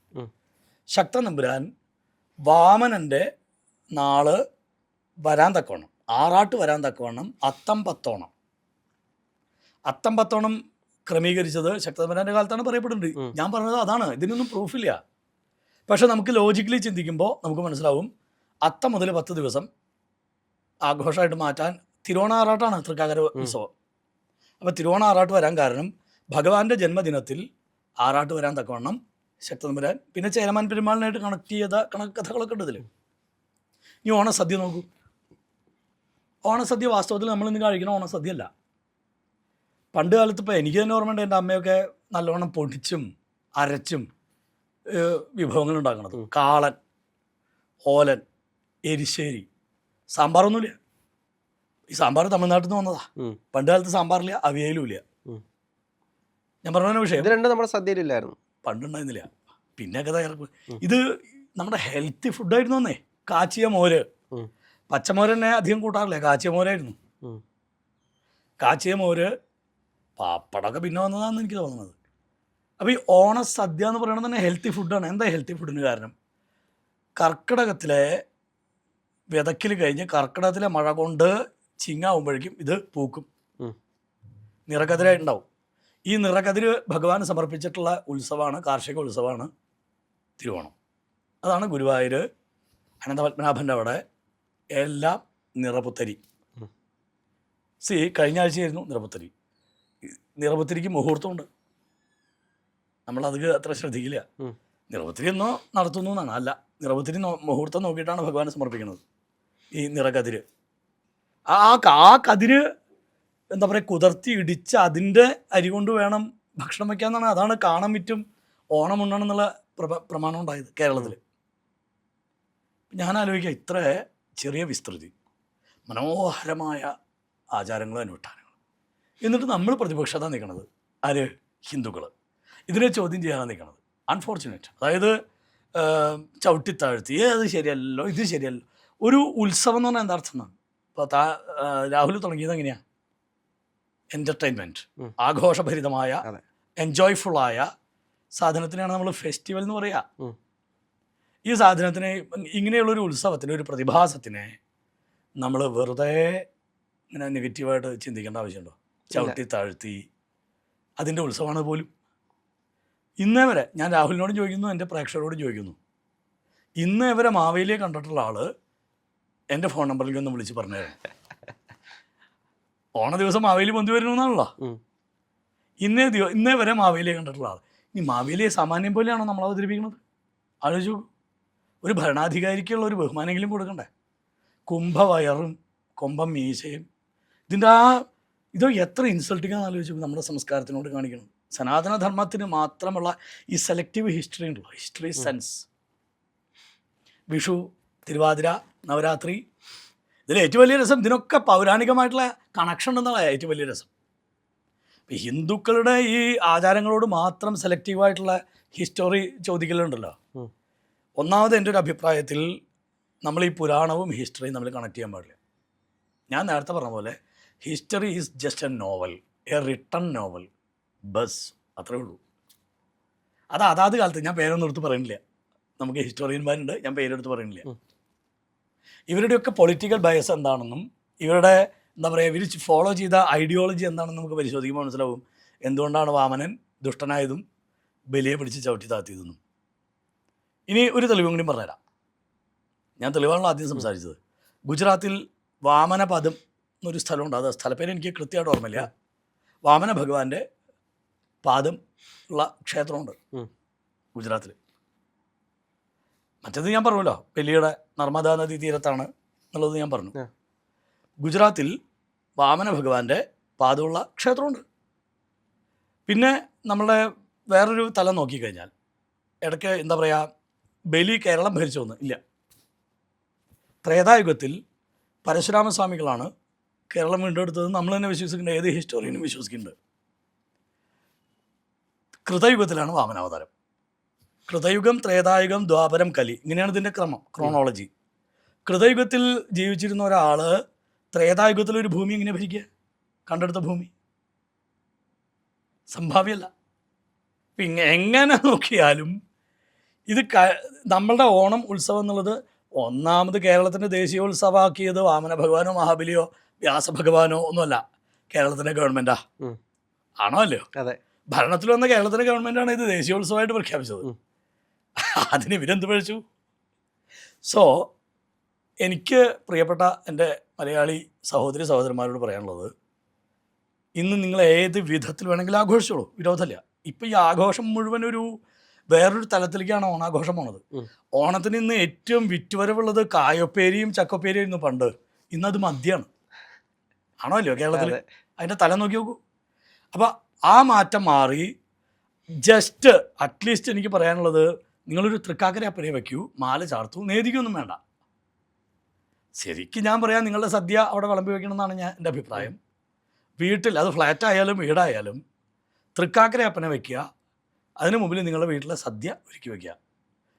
ശക്തൻപുരാൻ വാമനൻ്റെ നാള് വരാൻ തക്കവണ്ണം, ആറാട്ട് വരാൻ തക്കവണ്ണം അത്തം പത്തോണം ക്രമീകരിച്ചത് ശക്തൻപുരാൻ്റെ കാലത്താണ് പറയപ്പെടുന്നത്. ഞാൻ പറഞ്ഞത് അതാണ്, ഇതിനൊന്നും പ്രൂഫില്ല. പക്ഷെ നമുക്ക് ലോജിക്കലി ചിന്തിക്കുമ്പോൾ നമുക്ക് മനസ്സിലാവും അത്തം മുതൽ 10 ദിവസം ആഘോഷമായിട്ട് മാറ്റാൻ തിരുവോണ ആറാട്ടാണ് തൃക്കാക്കര ഉത്സവം. അപ്പോൾ തിരുവോണ ആറാട്ട് വരാൻ കാരണം ഭഗവാന്റെ ജന്മദിനത്തിൽ ആറാട്ട് വരാൻ തക്കവണ്ണം ശക്തമ്പുരാൻ പിന്നെ ചേരമാൻ പെരുമാളിനായിട്ട് കണക്ട് ചെയ്ത കഥകളൊക്കെ ഉണ്ട് ഇതിൽ. ഈ ഓണസദ്യ നോക്കൂ. ഓണസദ്യ വാസ്തവത്തിൽ നമ്മളിന്ന് കഴിക്കുന്ന ഓണസദ്യ അല്ല. പണ്ട് കാലത്ത് ഇപ്പോൾ എനിക്ക് തന്നെ ഓർമ്മയുണ്ട്, എൻ്റെ അമ്മയൊക്കെ നല്ലവണ്ണം പൊടിച്ചും അരച്ചും വിഭവങ്ങൾ ഉണ്ടാക്കണത്. കാളൻ, ഓലൻ, എരിശ്ശേരി, സാമ്പാറൊന്നുമില്ല. ഈ സാമ്പാർ തമിഴ്നാട്ടിൽ നിന്ന് വന്നതാ. പണ്ട് കാലത്ത് സാമ്പാറില്ല, അവിയലും ഇല്ല. ഞാൻ പറഞ്ഞ വിഷയം നമ്മുടെ സദ്യയിലില്ലായിരുന്നു, പണ്ടുണ്ടായിരുന്നില്ല. പിന്നെയൊക്കെ തയ്യാറാക്കും. ഇത് നമ്മുടെ ഹെൽത്തി ഫുഡായിരുന്നു എന്നേ. കാച്ചിയ മോര്, പച്ചമോര് തന്നെ അധികം കൂട്ടാറില്ല, കാച്ചിയ മോരായിരുന്നു. കാച്ചിയ മോര്, പാപ്പടമൊക്കെ പിന്നെ വന്നതാണെന്ന് എനിക്ക് തോന്നുന്നത്. അപ്പോൾ ഈ ഓണസദ്യ എന്ന് പറയുന്നത് തന്നെ ഹെൽത്തി ഫുഡാണ്. എന്താ ഹെൽത്തി ഫുഡിന് കാരണം? കർക്കിടകത്തിലെ വിതക്കിൽ കഴിഞ്ഞ് കർക്കിടകത്തിലെ മഴ കൊണ്ട് ചിങ്ങാവുമ്പോഴേക്കും ഇത് പൂക്കും, നിറക്കതിരായിട്ടുണ്ടാവും. ഈ നിറക്കതിര് ഭഗവാന് സമർപ്പിച്ചിട്ടുള്ള ഉത്സവമാണ്, കാർഷിക ഉത്സവമാണ് തിരുവോണം. അതാണ് ഗുരുവായൂർ അനന്തപത്മനാഭൻ്റെ അവിടെ എല്ലാം നിറപുത്തരി. കഴിഞ്ഞ ആഴ്ചയായിരുന്നു നിറപുത്തരി. നിറപുത്തരിക്ക് മുഹൂർത്തമുണ്ട്, നമ്മളത് അത്ര ശ്രദ്ധിക്കില്ല. നിറപുത്തരി എന്നോ നടത്തുന്നു എന്നാണ്. അല്ല, നിറപുത്തരി മുഹൂർത്തം നോക്കിയിട്ടാണ് ഭഗവാനെ സമർപ്പിക്കുന്നത്. ഈ നിറകതിര് ആ കതിര് എന്താ പറയുക, കുതിർത്തി ഇടിച്ച് അതിൻ്റെ അരി കൊണ്ട് വേണം ഭക്ഷണം വയ്ക്കാമെന്നാണ്. അതാണ് കാണം വിറ്റും ഓണം ഉണ്ണണമെന്നുള്ള പ്രമാണം ഉണ്ടായത് കേരളത്തിൽ. ഞാൻ ആലോചിക്കുക, ഇത്ര ചെറിയ വിസ്തൃതി, മനോഹരമായ ആചാരങ്ങളും അനുഷ്ഠാനങ്ങളും, എന്നിട്ട് നമ്മൾ പ്രതിപക്ഷത നിൽക്കണത് ആര്? ഹിന്ദുക്കൾ. ഇതിനെ ചോദ്യം ചെയ്യാനാണ് നിൽക്കണത്. അൺഫോർച്ചുനേറ്റ്. അതായത് ചവിട്ടിത്താഴ്ത്തി അത് ശരിയല്ലോ, ഇത് ശരിയല്ലോ. ഒരു ഉത്സവം എന്ന് പറഞ്ഞാൽ എന്താ അർത്ഥം എന്നാണ്. ഇപ്പോൾ രാഹുൽ തുടങ്ങിയത് എങ്ങനെയാണ്? എൻ്റർടൈൻമെൻറ്റ്, ആഘോഷഭരിതമായ എൻജോയ്ഫുള്ളായ സാധനത്തിനാണ് നമ്മൾ ഫെസ്റ്റിവൽ എന്ന് പറയുക. ഈ സാധനത്തിന്, ഇങ്ങനെയുള്ളൊരു ഉത്സവത്തിന്, ഒരു പ്രതിഭാസത്തിനെ നമ്മൾ വെറുതെ ഇങ്ങനെ നെഗറ്റീവായിട്ട് ചിന്തിക്കേണ്ട ആവശ്യമുണ്ടോ? ചവിട്ടി താഴ്ത്തി അതിൻ്റെ ഉത്സവമാണ് പോലും. ഇന്നേ വരെ ഞാൻ രാഹുലിനോടും ചോദിക്കുന്നു, എൻ്റെ പ്രേക്ഷകരോടും ചോദിക്കുന്നു, ഇന്നേ വരെ മാവേലിയെ കണ്ടിട്ടുള്ള ആൾ എൻ്റെ ഫോൺ നമ്പറിലേക്ക് ഒന്ന് വിളിച്ച് പറഞ്ഞു തരാം. ഓണ ദിവസം മാവേലി പൊന്തി വരുന്നതാണല്ലോ. ഇന്നേ വരെ മാവേലിയെ കണ്ടിട്ടുള്ള ആൾ. ഇനി മാവേലിയെ സാമാന്യം പോലെയാണോ നമ്മൾ അവതരിപ്പിക്കുന്നത്? ആലോചിച്ചു. ഒരു ഭരണാധികാരിക്കുള്ള ഒരു ബഹുമാനെങ്കിലും കൊടുക്കണ്ടേ? കുംഭവയറും കൊമ്പം മീശയും, ഇതിൻ്റെ ഇത് എത്ര ഇൻസൾട്ടിങ്ങാന്ന് ആലോചിച്ചു നമ്മുടെ സംസ്കാരത്തിനോട് കാണിക്കണം. സനാതനധർമ്മത്തിന് മാത്രമുള്ള ഈ സെലക്റ്റീവ് ഹിസ്റ്ററി ഉണ്ടല്ലോ, ഹിസ്റ്ററി സെൻസ്. വിഷു, തിരുവാതിര, നവരാത്രി, ഇതിൽ ഏറ്റവും വലിയ രസം ഇതിനൊക്കെ പൗരാണികമായിട്ടുള്ള കണക്ഷൻ ഉണ്ടെന്നുള്ള ഏറ്റവും വലിയ രസം. ഇപ്പം ഹിന്ദുക്കളുടെ ഈ ആചാരങ്ങളോട് മാത്രം സെലക്റ്റീവായിട്ടുള്ള ഹിസ്റ്ററി ചോദിക്കലുണ്ടല്ലോ. ഒന്നാമത് എൻ്റെ ഒരു അഭിപ്രായത്തിൽ നമ്മൾ ഈ പുരാണവും ഹിസ്റ്ററിയും നമ്മൾ കണക്ട് ചെയ്യാൻ പാടില്ല. ഞാൻ നേരത്തെ പറഞ്ഞ പോലെ history is just A novel, A written novel, bus, അത്രേ ഉള്ളൂ. അതാത് കാലത്ത്, ഞാൻ പേരൊന്നും എടുത്ത് പറയുന്നില്ല, നമുക്ക് ഹിസ്റ്റോറിയന്മാരുണ്ട്, ഞാൻ പേരെടുത്ത് പറയുന്നില്ല. ഇവരുടെയൊക്കെ പൊളിറ്റിക്കൽ ബയസ് എന്താണെന്നും ഇവരുടെ എന്താ പറയുക, ഇവർ ഫോളോ ചെയ്ത ഐഡിയോളജി എന്താണെന്ന് നമുക്ക് പരിശോധിക്കുമ്പോൾ മനസ്സിലാവും എന്തുകൊണ്ടാണ് വാമനൻ ദുഷ്ടനായതും ബലിയെ പിടിച്ച് ചവിട്ടി താത്തിയതെന്നും. ഇനി ഒരു തെളിവും കൂടി പറഞ്ഞുതരാം. ഞാൻ തെളിവാണല്ലോ ആദ്യം സംസാരിച്ചത്. ഗുജറാത്തിൽ വാമനപദം എന്നൊരു സ്ഥലമുണ്ട്, അത് സ്ഥലപ്പേര് എനിക്ക് കൃത്യമായിട്ട് ഓർമ്മയില്ല. വാമന ഭഗവാന്റെ പാദം ഉള്ള ക്ഷേത്രമുണ്ട് ഗുജറാത്തിൽ. മറ്റേത് ഞാൻ പറഞ്ഞല്ലോ, ഡൽഹിയുടെ നർമ്മദാ നദി തീരത്താണ് എന്നുള്ളത് ഞാൻ പറഞ്ഞു. ഗുജറാത്തിൽ വാമന ഭഗവാന്റെ പാദമുള്ള ക്ഷേത്രമുണ്ട്. പിന്നെ നമ്മളുടെ വേറൊരു തലം നോക്കിക്കഴിഞ്ഞാൽ, ഇടയ്ക്ക് എന്താ പറയുക, ബലി കേരളം ഭരിച്ചോന്ന് ഇല്ല. ത്രേതായുഗത്തിൽ പരശുരാമസ്വാമികളാണ് കേരളം വീണ്ടെടുത്തത് നമ്മൾ തന്നെ വിശ്വസിക്കുന്നുണ്ട്, ഏത് ഹിസ്റ്റോറിയനും വിശ്വസിക്കുന്നുണ്ട്. കൃതയുഗത്തിലാണ് വാമനാവതാരം. കൃതയുഗം, ത്രേതായുഗം, ദ്വാപരം, കലി, ഇങ്ങനെയാണ് ഇതിൻ്റെ ക്രമം, ക്രോണോളജി. കൃതയുഗത്തിൽ ജീവിച്ചിരുന്ന ഒരാൾ ത്രേതായുഗത്തിലൊരു ഭൂമി എങ്ങനെ ഭരിക്കുക? കണ്ടെടുത്ത ഭൂമി സംഭാവ്യമല്ല. പിന്നെ എങ്ങനെ നോക്കിയാലും ഇത് നമ്മളുടെ ഓണം ഉത്സവം എന്നുള്ളത് ഒന്നാമത് കേരളത്തിൻ്റെ ദേശീയോത്സവമാക്കിയത് വാമന ഭഗവാനോ മഹാബലിയോ വ്യാസഭഗവാനോ ഒന്നുമല്ല, കേരളത്തിൻ്റെ ഗവൺമെൻറ്റാ. ആണോ അല്ലയോ? അതെ, ഭരണത്തിൽ വന്ന കേരളത്തിൻ്റെ ഗവൺമെൻറ്റാണ് ഇത് ദേശീയോത്സവമായിട്ട് പ്രഖ്യാപിച്ചത്. അതിന് ഇവരെന്ത് പഴിച്ചു? സോ എനിക്ക് പ്രിയപ്പെട്ട എൻ്റെ മലയാളി സഹോദരി സഹോദരന്മാരോട് പറയാനുള്ളത്, ഇന്ന് നിങ്ങൾ ഏത് വിധത്തിൽ വേണമെങ്കിലും ആഘോഷിച്ചോളൂ, വിരോധമില്ല. ഇപ്പം ഈ ആഘോഷം മുഴുവൻ വേറൊരു തലത്തിലേക്കാണ് ഓണാഘോഷം പോണത്. ഓണത്തിന് ഇന്ന് ഏറ്റവും വിറ്റുവരവുള്ളത് കായൊപ്പേരിയും ചക്കൊപ്പേരിയും ആയിരുന്നു പണ്ട്. ഇന്നത് മദ്യമാണ്. ആണോ അല്ലയോ കേരളത്തിൽ? അതിൻ്റെ തല നോക്കി നോക്കൂ. അപ്പോൾ ആ മാറ്റം മാറി. ജസ്റ്റ് അറ്റ്ലീസ്റ്റ് എനിക്ക് പറയാനുള്ളത്, നിങ്ങളൊരു തൃക്കാക്കര അപ്പനെ വയ്ക്കൂ, മാല ചാർത്തു, നേദിക്കൊന്നും വേണ്ട. ശരിക്കും ഞാൻ പറയാം, നിങ്ങളുടെ സദ്യ അവിടെ വിളമ്പി വയ്ക്കണമെന്നാണ് എൻ്റെ അഭിപ്രായം. വീട്ടിൽ, അത് ഫ്ലാറ്റായാലും വീടായാലും, തൃക്കാക്കര അപ്പനെ വയ്ക്കുക. അതിനു മുമ്പിൽ നിങ്ങളുടെ വീട്ടിലെ സദ്യ ഒരുക്കി വയ്ക്കുക.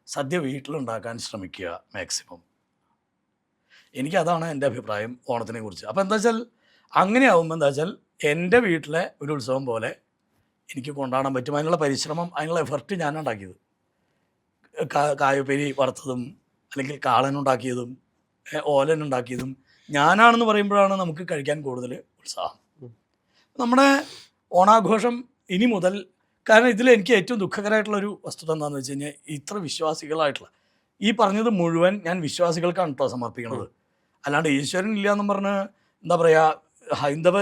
സദ്യ വീട്ടിലുണ്ടാക്കാൻ ശ്രമിക്കുക മാക്സിമം. എനിക്കതാണ് എൻ്റെ അഭിപ്രായം ഓണത്തിനെ കുറിച്ച്. അപ്പോൾ എന്താ വെച്ചാൽ, അങ്ങനെയാവുമ്പോൾ എന്താ വെച്ചാൽ, എൻ്റെ വീട്ടിലെ ഒരു ഉത്സവം പോലെ എനിക്ക് കൊണ്ടാടാൻ പറ്റും. അതിനുള്ള പരിശ്രമം, അതിനുള്ള എഫർട്ട് ഞാനാണ് ഉണ്ടാക്കിയത്. കായപ്പേരി വറുത്തതും അല്ലെങ്കിൽ കാളനുണ്ടാക്കിയതും ഓലനുണ്ടാക്കിയതും ഞാനാണെന്ന് പറയുമ്പോഴാണ് നമുക്ക് കഴിക്കാൻ കൂടുതൽ ഉത്സാഹം. നമ്മുടെ ഓണാഘോഷം ഇനി മുതൽ, കാരണം ഇതിൽ എനിക്ക് ഏറ്റവും ദുഃഖകരമായിട്ടുള്ളൊരു വസ്തുത എന്താണെന്ന് വെച്ച് കഴിഞ്ഞാൽ, ഇത്ര വിശ്വാസികളായിട്ടുള്ള, ഈ പറഞ്ഞത് മുഴുവൻ ഞാൻ വിശ്വാസികൾക്കാണ് കേട്ടോ സമർപ്പിക്കുന്നത്. അല്ലാണ്ട് ഈശ്വരൻ ഇല്ല എന്നും പറഞ്ഞ് എന്താ പറയുക, ഹൈന്ദവ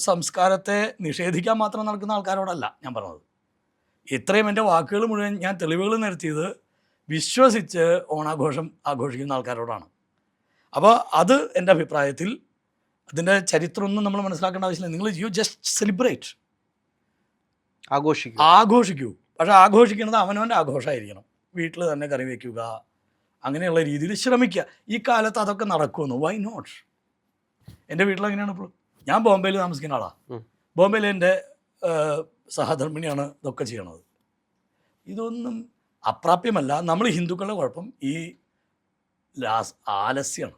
സംസ്കാരത്തെ നിഷേധിക്കാൻ മാത്രം നടക്കുന്ന ആൾക്കാരോടല്ല ഞാൻ പറഞ്ഞത്. ഇത്രയും എൻ്റെ വാക്കുകൾ മുഴുവൻ ഞാൻ തെളിവുകൾ നിരത്തിയത് വിശ്വസിച്ച് ഓണാഘോഷം ആഘോഷിക്കുന്ന ആൾക്കാരോടാണ്. അപ്പോൾ അത് എൻ്റെ അഭിപ്രായത്തിൽ, അതിൻ്റെ ചരിത്രമൊന്നും നമ്മൾ മനസ്സിലാക്കേണ്ട ആവശ്യമില്ല. നിങ്ങൾ ജസ്റ്റ് സെലിബ്രേറ്റ്, ആഘോഷിക്കൂ. പക്ഷേ ആഘോഷിക്കുന്നത് അവനവൻ്റെ ആഘോഷമായിരിക്കണം. വീട്ടിൽ തന്നെ കറി വയ്ക്കുക, അങ്ങനെയുള്ള രീതിയിൽ ശ്രമിക്കുക. ഈ കാലത്ത് അതൊക്കെ നടക്കുമെന്ന്, വൈ നോട്ട്? എൻ്റെ വീട്ടിൽ അങ്ങനെയാണ് ഇപ്പോൾ. ഞാൻ ബോംബെയിൽ താമസിക്കുന്ന ആളാണ്. ബോംബെയിൽ എൻ്റെ സഹധർമ്മിണിയാണ് ഇതൊക്കെ ചെയ്യണത്. ഇതൊന്നും അപ്രാപ്യമല്ല. നമ്മൾ ഹിന്ദുക്കളുടെ കുഴപ്പം ഈ ആലസ്യമാണ്.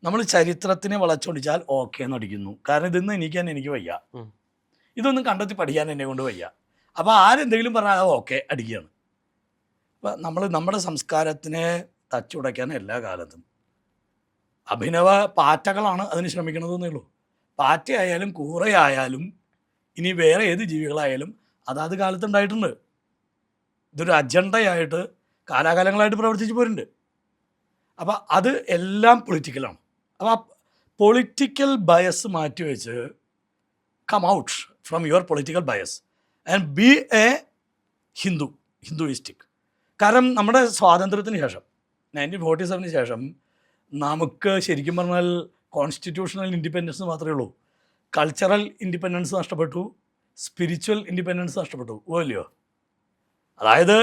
നമ്മൾ ചരിത്രത്തിനെ വളച്ചൊടിച്ചാൽ ഓക്കെ എന്നടിക്കുന്നു. കാരണം ഇതൊന്നും എനിക്ക് വയ്യ, ഇതൊന്നും കണ്ടെത്തി പഠിക്കാൻ എന്നെ കൊണ്ട് വയ്യ. അപ്പോൾ ആരെന്തെങ്കിലും പറഞ്ഞാൽ അത് ഓക്കെ അടിക്കുകയാണ്. അപ്പം നമ്മൾ നമ്മുടെ സംസ്കാരത്തിനെ തച്ചുടയ്ക്കാൻ എല്ലാ കാലത്തും അഭിനവ പാറ്റകളാണ് അതിന് ശ്രമിക്കണതെന്നേ ഉള്ളൂ. പാറ്റയായാലും കൂറയായാലും ഇനി വേറെ ഏത് ജീവികളായാലും അതാത് കാലത്തുണ്ടായിട്ടുണ്ട്. ഇതൊരു അജണ്ടയായിട്ട് കാലാകാലങ്ങളായിട്ട് പ്രവർത്തിച്ചു പോരുന്നുണ്ട്. അപ്പോൾ അത് എല്ലാം പൊളിറ്റിക്കലാണ്. അപ്പോൾ ആ പൊളിറ്റിക്കൽ ബയസ് മാറ്റിവെച്ച് come out from your political bias and be a Hinduistic. കാരണം നമ്മുടെ സ്വാതന്ത്ര്യത്തിന് ശേഷം 1947 ശേഷം നമുക്ക് ശരിക്കും പറഞ്ഞാൽ കോൺസ്റ്റിറ്റ്യൂഷണൽ ഇൻഡിപെൻഡൻസ് മാത്രമേ ഉള്ളൂ. കൾച്ചറൽ ഇൻഡിപെൻഡൻസ് നഷ്ടപ്പെട്ടു, സ്പിരിച്വൽ ഇൻഡിപെൻഡൻസ് നഷ്ടപ്പെട്ടു. ഓല്ലയോ? അതായത്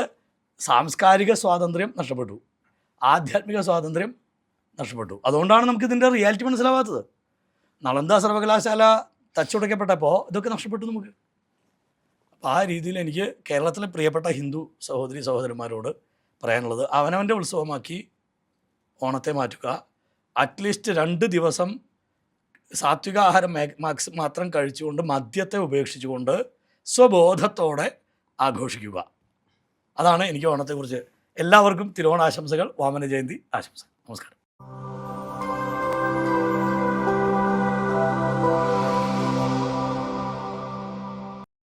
സാംസ്കാരിക സ്വാതന്ത്ര്യം നഷ്ടപ്പെട്ടു, ആധ്യാത്മിക സ്വാതന്ത്ര്യം നഷ്ടപ്പെട്ടു. അതുകൊണ്ടാണ് നമുക്കിതിൻ്റെ റിയാലിറ്റി മനസ്സിലാവാത്തത്. നളന്ദ സർവകലാശാല തച്ചുടയ്ക്കപ്പെട്ടപ്പോൾ ഇതൊക്കെ നഷ്ടപ്പെട്ടു നമുക്ക്. അപ്പോൾ ആ രീതിയിൽ എനിക്ക് കേരളത്തിലെ പ്രിയപ്പെട്ട ഹിന്ദു സഹോദരി സഹോദരന്മാരോട് പറയാനുള്ളത്, അവനവൻ്റെ ഉത്സവമാക്കി ഓണത്തെ മാറ്റുക. അറ്റ്ലീസ്റ്റ് 2 ദിവസം സാത്വിക ആഹാരം മാത്രം കഴിച്ചുകൊണ്ട്, മദ്യത്തെ ഉപേക്ഷിച്ചുകൊണ്ട് സ്വബോധത്തോടെ ആഘോഷിക്കുക. അതാണ് എനിക്ക് ഓണത്തെക്കുറിച്ച്. എല്ലാവർക്കും തിരുവോണാശംസകൾ, വാമന ജയന്തി ആശംസകൾ. നമസ്കാരം.